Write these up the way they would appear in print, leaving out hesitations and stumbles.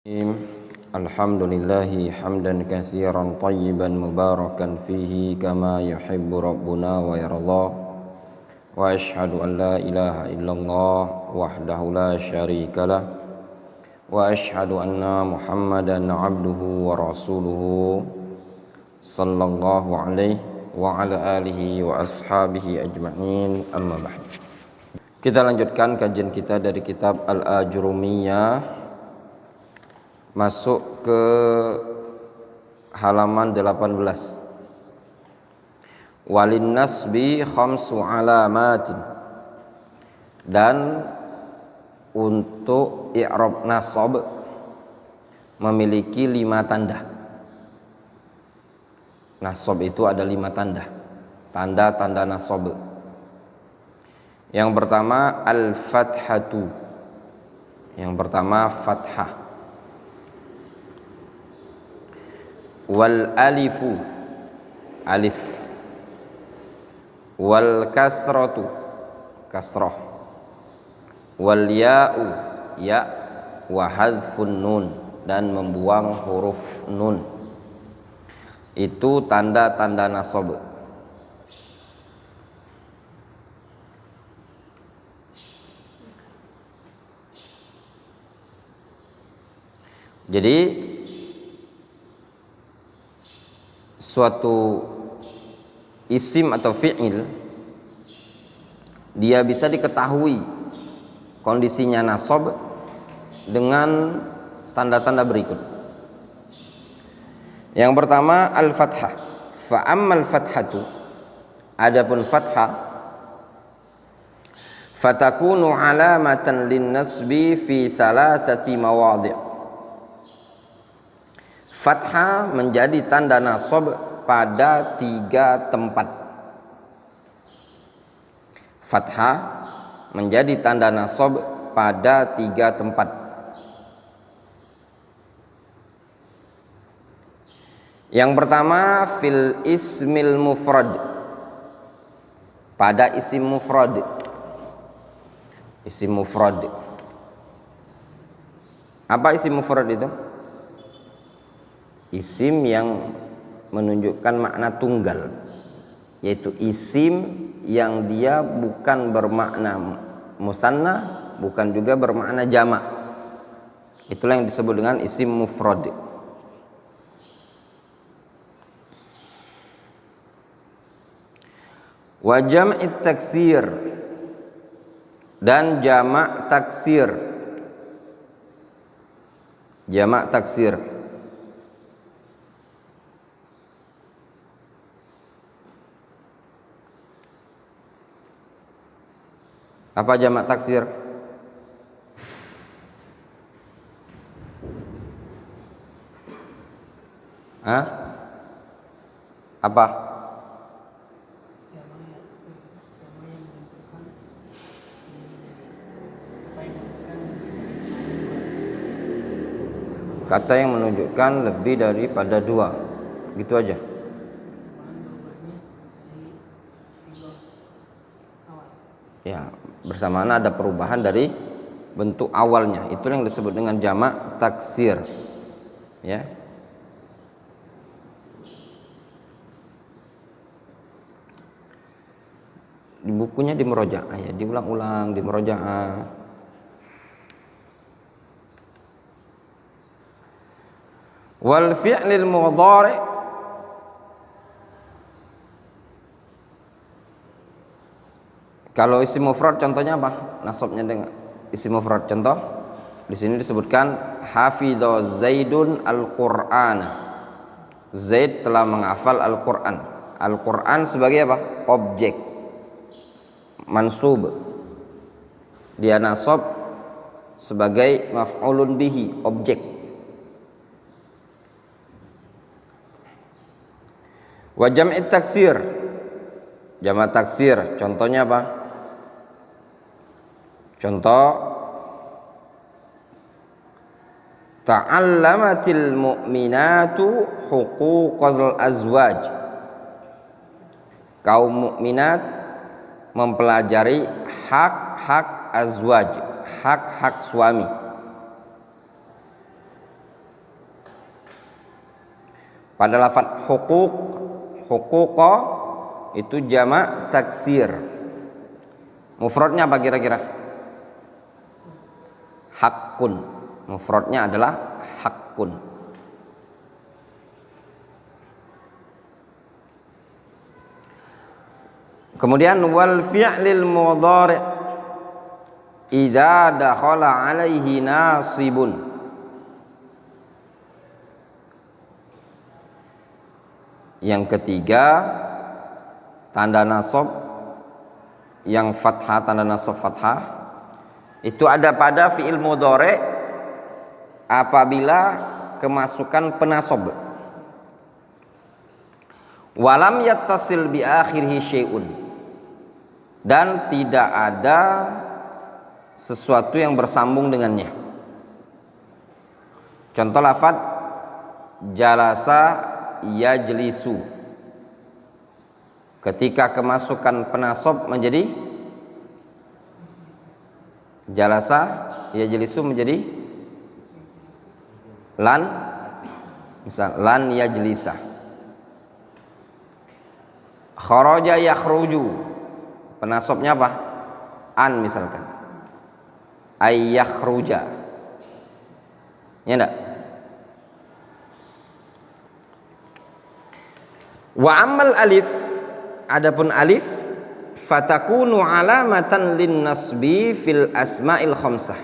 Alhamdulillahi hamdan katsiran tayyiban mubarakan fihi kama yuhibbu rabbuna wa yarda. Wa ashhadu an la ilaha illallah wahdahu la syarikalah wa ashhadu anna Muhammadan abduhu wa rasuluhu sallallahu alaihi wa ala alihi wa ashabihi ajma'in, amma ba'd. Kita lanjutkan kajian kita dari kitab Al-Ajrumiyah, masuk ke halaman 18. Walin nasbi khamsu alamatin, dan untuk i'rab nasab memiliki 5 tanda. Nasab itu ada 5 tanda, tanda-tanda nasab. Yang pertama al-fathatu, yang pertama fathah. Wal alifu, alif. Wal kasratu, kasrah. Wal ya'u, ya. Wa hadzfun nun, dan membuang huruf nun. Itu tanda-tanda nasab. Jadi suatu isim atau fi'il dia bisa diketahui kondisinya nasab dengan tanda-tanda berikut. Yang pertama al-fathah. Fa ammal fathatu, adapun fathah, fatakunu alamatan lin nasbi fi salasati mawadhi'. Fathah menjadi tanda nasab pada 3 tempat. Fathah menjadi tanda nasab pada 3 tempat. Yang pertama fil ismil mufrad, pada isim mufrad. Isim mufrad. Apa isim mufrad itu? Isim yang menunjukkan makna tunggal, yaitu isim yang dia bukan bermakna musanna, bukan juga bermakna jamak. Itulah yang disebut dengan isim mufrad. Wa jam'it taksir, dan jamak taksir. Jamak taksir. Apa jamak taksir? Hah? Apa? Kata yang menunjukkan lebih daripada 2. Gitu aja. Ya, bersamaan ada perubahan dari bentuk awalnya. Itu yang disebut dengan jamak taksir. Ya. Di bukunya di murojaah, ya, diulang-ulang di murojaah. Wal fi'lil mudhari', kalau isim mufrad contohnya apa? Nasabnya dengan isim mufrad. Contoh di sini disebutkan hafidha Zaidun al-Qur'ana. Zaid telah menghafal Al-Qur'an. Al-Qur'an sebagai apa? Objek mansub. Dia nasab sebagai maf'ulun bihi, objek. Wa jam'it taksir, jamak taksir contohnya apa? Contoh ta'allamatil mu'minatu huquqal azwaj. Kaum mukminat mempelajari hak-hak azwaj, hak-hak suami. Pada lafadz huquq, huquqa itu jamak taksir. Mufradnya apa kira-kira? Haqqun. Mufradnya adalah haqqun. Kemudian wal fi'lil mudhari' idza dakhala 'alaihi nasibun. Yang ketiga, tanda nasab yang fathah, tanda nasab fathah itu ada pada fi'il mudhari' apabila kemasukan penasab. Walam yattasil bi akhirih syai'un, dan tidak ada sesuatu yang bersambung dengannya. Contoh lafadz jalasa yajlisu, ketika kemasukan penasab menjadi jalasa yajlisu menjadi lan, misal lan yajlisa. Kharaja yakhruju, penasabnya apa? An misalkan. Ay yakhruja. Ya enggak? Wa ammal alif, adapun alif, fatakunu alamatan lin nasbi fil asma'il khamsah.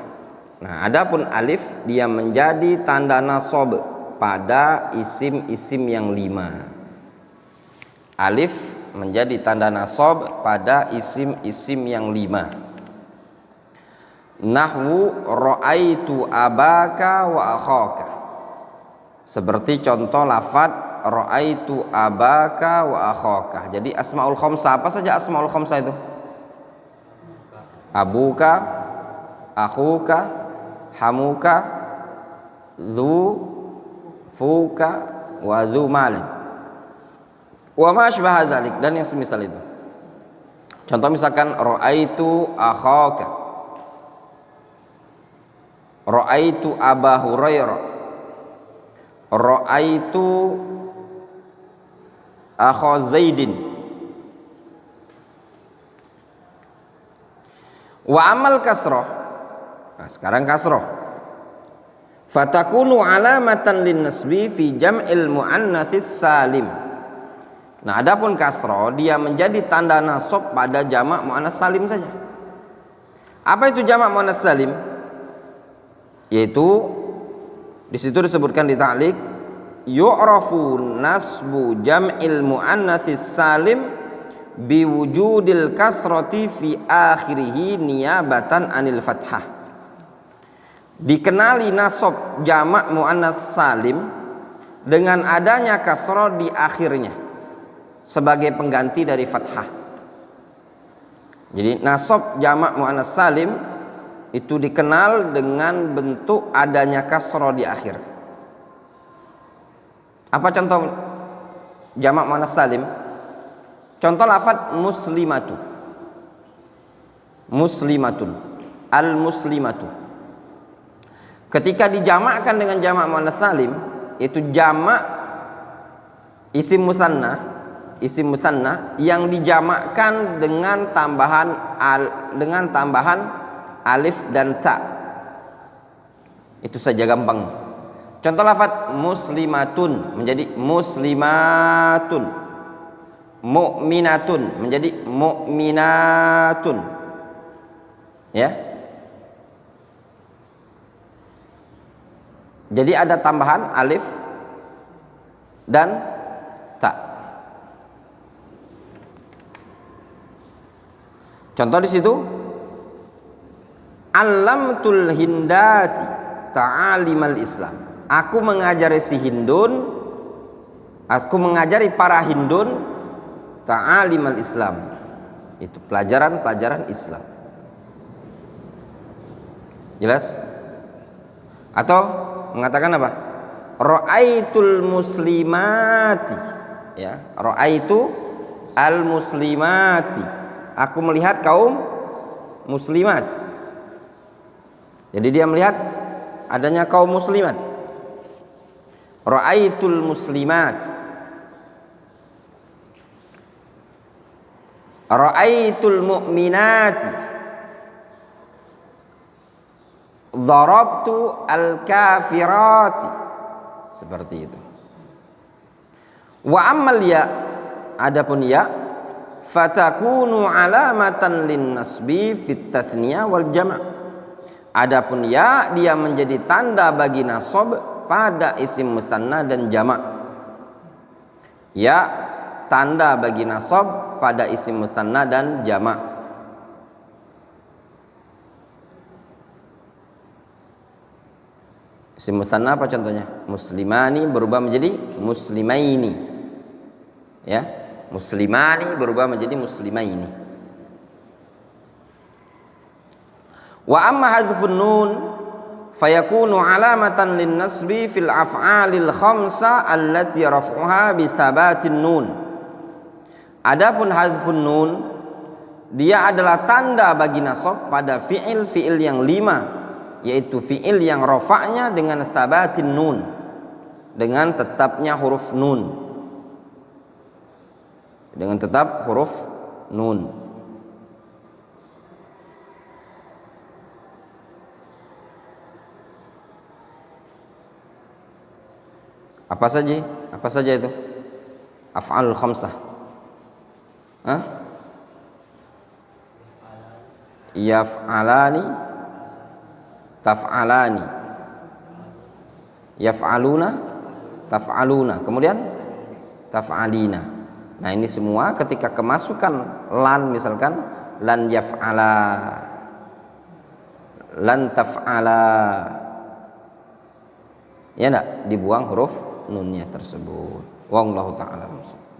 Nah, adapun alif dia menjadi tanda nasab pada isim-isim yang 5. Alif menjadi tanda nasab pada isim-isim yang 5. Nahwu ra'aitu abaka wa akhaka. Seperti contoh lafadz ra'aitu abaka wa akhaka. Jadi asmaul khamsah, apa saja asmaul khamsah itu? Abuka, akhuka, hamuka, dzu, fuka, wa dzu malin. Wa ma asbaha dzalik, dan yang semisal itu. Contoh misalkan ra'aitu akhaka, ra'aitu Aba Hurairah, ra'aitu akha Zaidin. Wa amal kasrah. Nah, sekarang kasrah. Fatakunu alamatan lin nasbi fi jam'il muannatsis salim. Nah, adapun kasrah dia menjadi tanda nasab pada jamak muannats salim saja. Apa itu jamak muannats salim? Yaitu di situ disebutkan di ta'liq, yu'rafu nasbu jam'il muannatsis salim biwujudil kasrati fi akhirih niyabatan anil fathah. Dikenali nasab jamak muannats salim dengan adanya kasrah di akhirnya sebagai pengganti dari fathah. Jadi nasab jamak muannats salim itu dikenal dengan bentuk adanya kasrah di akhir. Apa contoh jamak muannats salim? Contoh lafadz muslimatu, muslimatun, al muslimatu. Ketika dijamakkan dengan jamak muannats salim, itu jamak isim musanna yang dijamakkan dengan tambahan alif dan ta. Itu saja gampang. Contoh lafadz muslimatun menjadi muslimatun, mu'minatun menjadi mu'minatun. Ya. Jadi ada tambahan alif dan ta. Contoh di situ, Allamtul hindati ta'alimal Islam. Aku mengajari si Hindun, aku mengajari para Hindun ta'alimal Islam. Itu pelajaran-pelajaran Islam. Jelas? Atau mengatakan apa? Ra'aitul muslimati. Ya, ra'aitu al muslimati. Aku melihat kaum muslimat. Jadi dia melihat adanya kaum muslimat. ra'aitul muslimat, ra'aitul mu'minat, darabtu al-kafirat, seperti itu. Wa ammal ya, adapun ya, fatakunu alamatan lin nasbi fit tathniyah wal jama'. Adapun ya, dia menjadi tanda bagi nasab pada isim musanna dan jama'. Ya, tanda bagi nasab pada isim musanna dan jama'. Isim musanna apa contohnya? Muslimani berubah menjadi muslimaini. Ya, muslimani berubah menjadi muslimaini. Wa amma hadzfun nun fayakunu alamatan lin nasbi fil af'alil khamsa allati raf'uha bi thabatin nun. Adapun hadzfun nun, dia adalah tanda bagi nasab pada fiil yang 5, yaitu fiil yang rafa'nya dengan thabatin nun, dengan tetapnya huruf nun, dengan tetap huruf nun. Apa saja? Apa saja itu? Af'alul khamsah. Hah? Yaf'alani, taf'alani, yaf'aluna, taf'aluna, kemudian taf'alina. Nah, ini semua ketika kemasukan lan, misalkan lan yaf'ala, lan taf'ala, ya enggak, dibuang huruf nunnya tersebut. Wallahu ta'ala.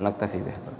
Naktafi bihadzal.